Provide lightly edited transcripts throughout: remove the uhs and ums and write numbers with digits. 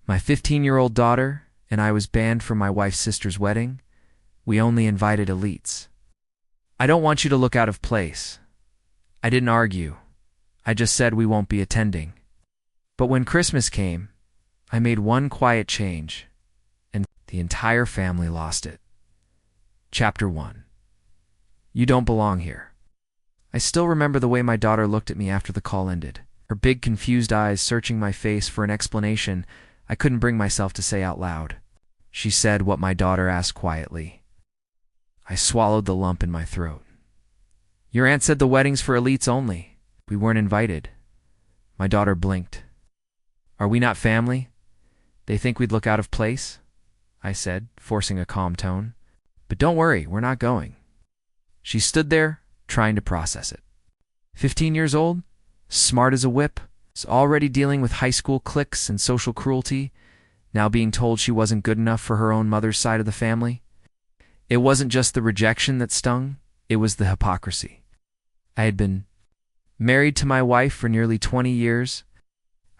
My 15-year-old daughter and I was banned from my wife's sister's wedding. We only invited elites. I don't want you to look out of place. I didn't argue. I just said we won't be attending. But when Christmas came, I made one quiet change, and the entire family lost it. Chapter 1. You don't belong here. I still remember the way my daughter looked at me after the call ended, her big confused eyes searching my face for an explanation I couldn't bring myself to say out loud. She said what my daughter asked quietly. I swallowed the lump in my throat. Your aunt said the wedding's for elites only. We weren't invited. My daughter blinked. Are we not family? They think we'd look out of place? I said, forcing a calm tone. But don't worry, we're not going. She stood there, trying to process it. 15 years old, smart as a whip, was already dealing with high school cliques and social cruelty, now being told she wasn't good enough for her own mother's side of the family. It wasn't just the rejection that stung, it was the hypocrisy. I had been married to my wife for nearly 20 years.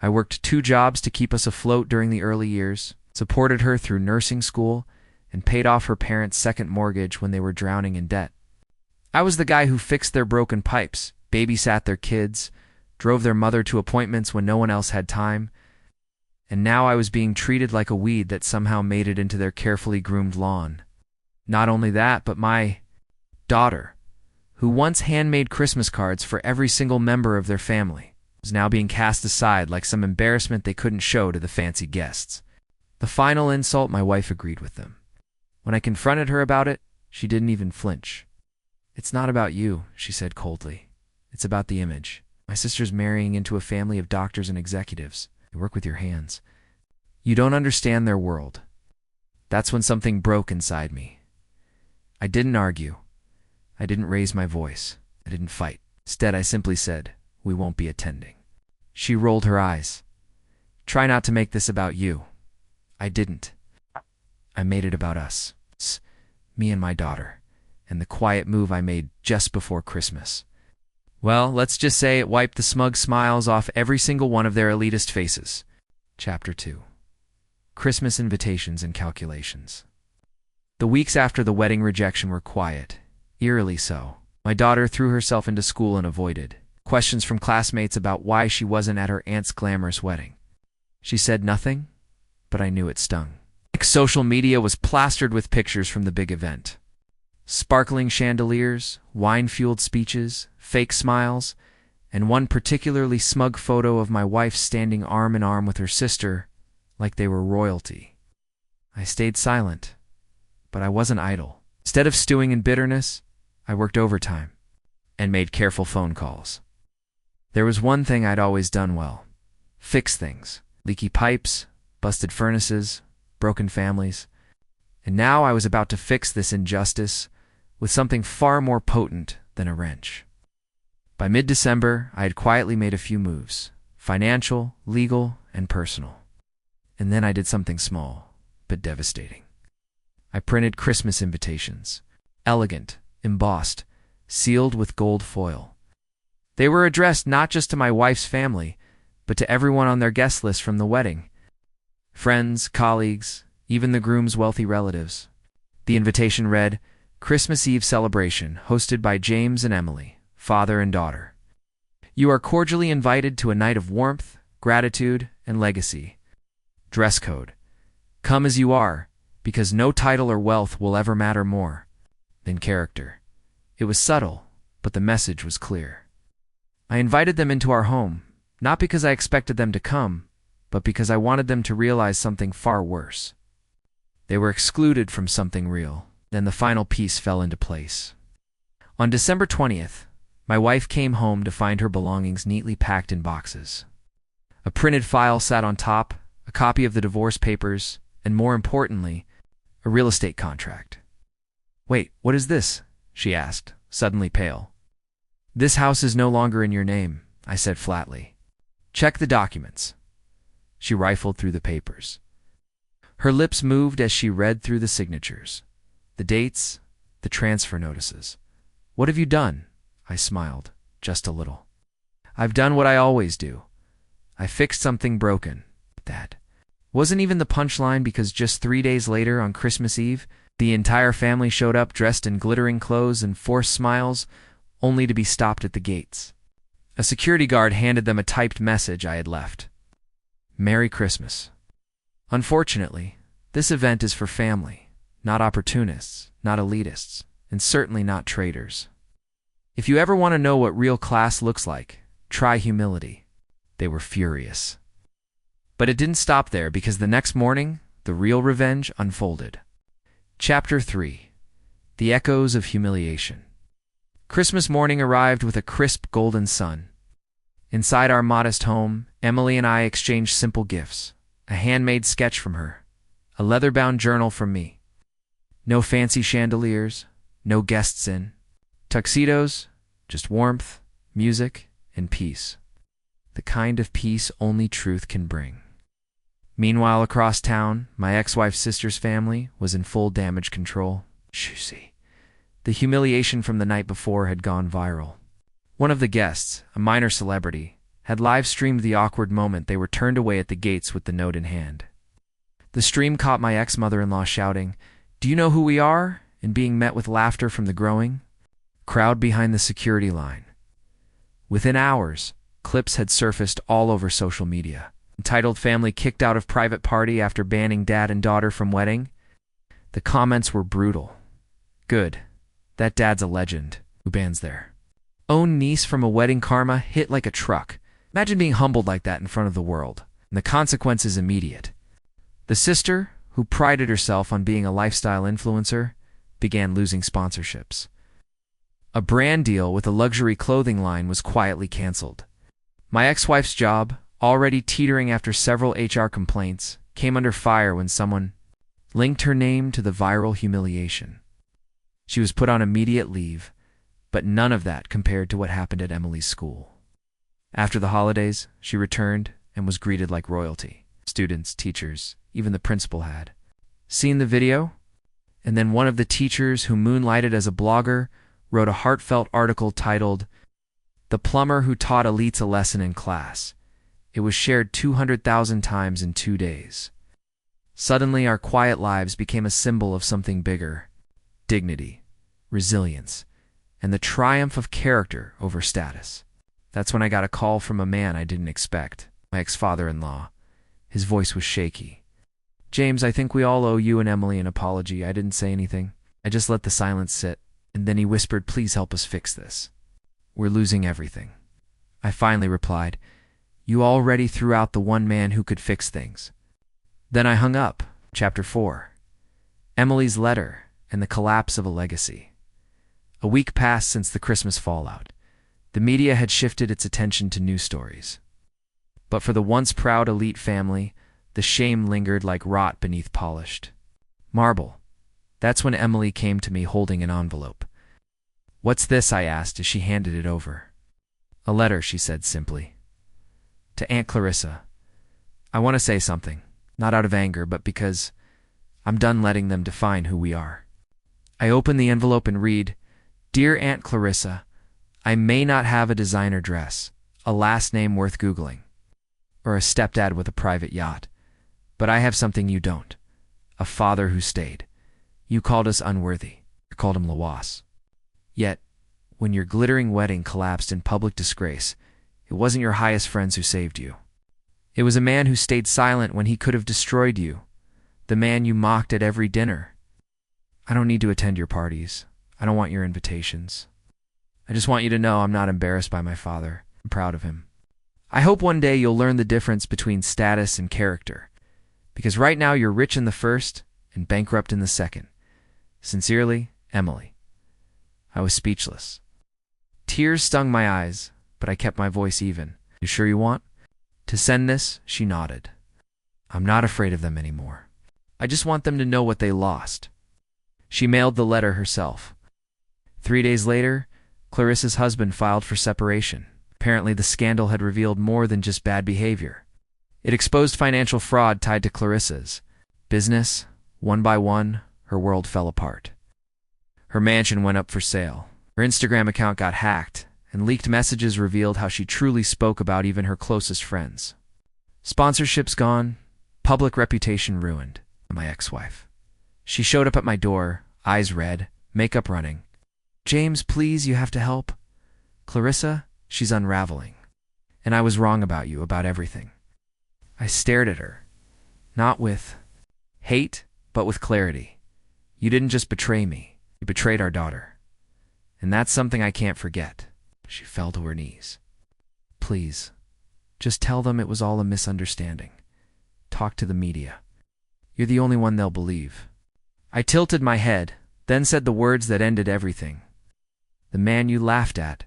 I worked 2 jobs to keep us afloat during the early years, supported her through nursing school, and paid off her parents' second mortgage when they were drowning in debt. I was the guy who fixed their broken pipes, babysat their kids, drove their mother to appointments when no one else had time, and now I was being treated like a weed that somehow made it into their carefully groomed lawn. Not only that, but my daughter, who once handmade Christmas cards for every single member of their family, was now being cast aside like some embarrassment they couldn't show to the fancy guests. The final insult, my wife agreed with them. When I confronted her about it, she didn't even flinch. It's not about you, she said coldly. It's about the image. My sister's marrying into a family of doctors and executives. You work with your hands. You don't understand their world. That's when something broke inside me. I didn't argue. I didn't raise my voice. I didn't fight. Instead, I simply said, we won't be attending. She rolled her eyes. Try not to make this about you. I didn't. I made it about us. Me and my daughter. And the quiet move I made just before Christmas. Well, let's just say it wiped the smug smiles off every single one of their elitist faces. Chapter 2. Christmas invitations and calculations. The weeks after the wedding rejection were quiet, eerily so. My daughter threw herself into school and avoided questions from classmates about why she wasn't at her aunt's glamorous wedding. She said nothing, but I knew it stung. Social media was plastered with pictures from the big event. Sparkling chandeliers, wine-fueled speeches, fake smiles, and one particularly smug photo of my wife standing arm in arm with her sister like they were royalty. I stayed silent, but I wasn't idle. Instead of stewing in bitterness, I worked overtime and made careful phone calls. There was one thing I'd always done well: fix things. Leaky pipes, busted furnaces, broken families. And now I was about to fix this injustice with something far more potent than a wrench. By mid-December, I had quietly made a few moves: financial, legal, and personal. And then I did something small, but devastating. I printed Christmas invitations, elegant, embossed, sealed with gold foil. They were addressed not just to my wife's family, but to everyone on their guest list from the wedding. Friends, colleagues, even the groom's wealthy relatives. The invitation read, Christmas Eve celebration hosted by James and Emily, father and daughter. You are cordially invited to a night of warmth, gratitude, and legacy. Dress code. Come as you are, because no title or wealth will ever matter more than character. It was subtle, but the message was clear. I invited them into our home, not because I expected them to come, but because I wanted them to realize something far worse. They were excluded from something real. Then the final piece fell into place. On December 20th, my wife came home to find her belongings neatly packed in boxes. A printed file sat on top, a copy of the divorce papers, and more importantly, a real estate contract. Wait, what is this? She asked, suddenly pale. This house is no longer in your name, I said flatly. Check the documents. She rifled through the papers. Her lips moved as she read through the signatures, the dates, the transfer notices. What have you done? I smiled, just a little. I've done what I always do. I fixed something broken. That Wasn't even the punchline because just 3 days later, on Christmas Eve, the entire family showed up dressed in glittering clothes and forced smiles, only to be stopped at the gates. A security guard handed them a typed message I had left. Merry Christmas. Unfortunately, this event is for family, not opportunists, not elitists, and certainly not traitors. If you ever want to know what real class looks like, try humility. They were furious. But it didn't stop there because the next morning, the real revenge unfolded. Chapter 3. The Echoes of Humiliation. Christmas morning arrived with a crisp golden sun. Inside our modest home, Emily and I exchanged simple gifts. A handmade sketch from her, a leather-bound journal from me. No fancy chandeliers, no guests in. Tuxedos, just warmth, music, and peace. The kind of peace only truth can bring. Meanwhile, across town, my ex-wife's sister's family was in full damage control. Juicy. The humiliation from the night before had gone viral. One of the guests, a minor celebrity, had live-streamed the awkward moment they were turned away at the gates with the note in hand. The stream caught my ex-mother-in-law shouting, "Do you know who we are?" and being met with laughter from the growing crowd behind the security line. Within hours, clips had surfaced all over social media. Entitled "Family Kicked Out of Private Party After Banning Dad and Daughter from Wedding." The comments were brutal. Good. That dad's a legend. Who bans there? Own niece from a wedding, karma hit like a truck. Imagine being humbled like that in front of the world. And the consequence is immediate. The sister, who prided herself on being a lifestyle influencer, began losing sponsorships. A brand deal with a luxury clothing line was quietly canceled. My ex-wife's job, already teetering after several HR complaints, came under fire when someone linked her name to the viral humiliation. She was put on immediate leave, but none of that compared to what happened at Emily's school. After the holidays, she returned and was greeted like royalty. Students, teachers, even the principal had seen the video, and then one of the teachers who moonlighted as a blogger wrote a heartfelt article titled, "The Plumber Who Taught Elites a Lesson in Class." It was shared 200,000 times in 2 days. Suddenly, our quiet lives became a symbol of something bigger: dignity, resilience, and the triumph of character over status. That's when I got a call from a man I didn't expect, my ex-father-in-law. His voice was shaky. "James, I think we all owe you and Emily an apology. I didn't say anything. I just let the silence sit." And then he whispered, "Please help us fix this. We're losing everything." I finally replied, "You already threw out the one man who could fix things." Then I hung up. Chapter 4. Emily's Letter and the Collapse of a Legacy. A week passed since the Christmas fallout. The media had shifted its attention to news stories. But for the once proud elite family, the shame lingered like rot beneath polished marble. That's when Emily came to me holding an envelope. "What's this?" I asked as she handed it over. "A letter," she said simply. "To Aunt Clarissa. I want to say something, not out of anger, but because I'm done letting them define who we are." I open the envelope and read, "Dear Aunt Clarissa, I may not have a designer dress, a last name worth Googling, or a stepdad with a private yacht, but I have something you don't. A father who stayed. You called us unworthy. You called him Lawas. Yet, when your glittering wedding collapsed in public disgrace, it wasn't your highest friends who saved you. It was a man who stayed silent when he could have destroyed you, the man you mocked at every dinner. I don't need to attend your parties. I don't want your invitations. I just want you to know I'm not embarrassed by my father. I'm proud of him. I hope one day you'll learn the difference between status and character, because right now you're rich in the first and bankrupt in the second. Sincerely, Emily." I was speechless. Tears stung my eyes, but I kept my voice even. "You sure you want to send this?" She nodded. "I'm not afraid of them anymore. I just want them to know what they lost." She mailed the letter herself. 3 days later, Clarissa's husband filed for separation. Apparently, the scandal had revealed more than just bad behavior. It exposed financial fraud tied to Clarissa's business. One by one, her world fell apart. Her mansion went up for sale. Her Instagram account got hacked, and leaked messages revealed how she truly spoke about even her closest friends. Sponsorships gone, public reputation ruined. My ex-wife. She showed up at my door, eyes red, makeup running. James, please, you have to help. Clarissa, she's unraveling. And I was wrong about you, about everything. I stared at her, not with hate, but with clarity. You didn't just betray me, you betrayed our daughter. And that's something I can't forget. She fell to her knees. Please, just tell them it was all a misunderstanding. Talk to the media. You're the only one they'll believe. I tilted my head, then said the words that ended everything. The man you laughed at,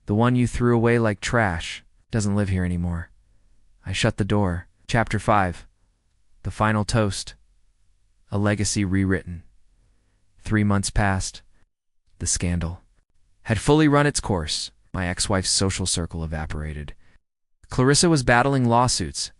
the one you threw away like trash, doesn't live here anymore. I shut the door. Chapter 5. The final toast. A legacy rewritten. 3 months passed. The scandal had fully run its course. My ex-wife's social circle evaporated. Clarissa was battling lawsuits,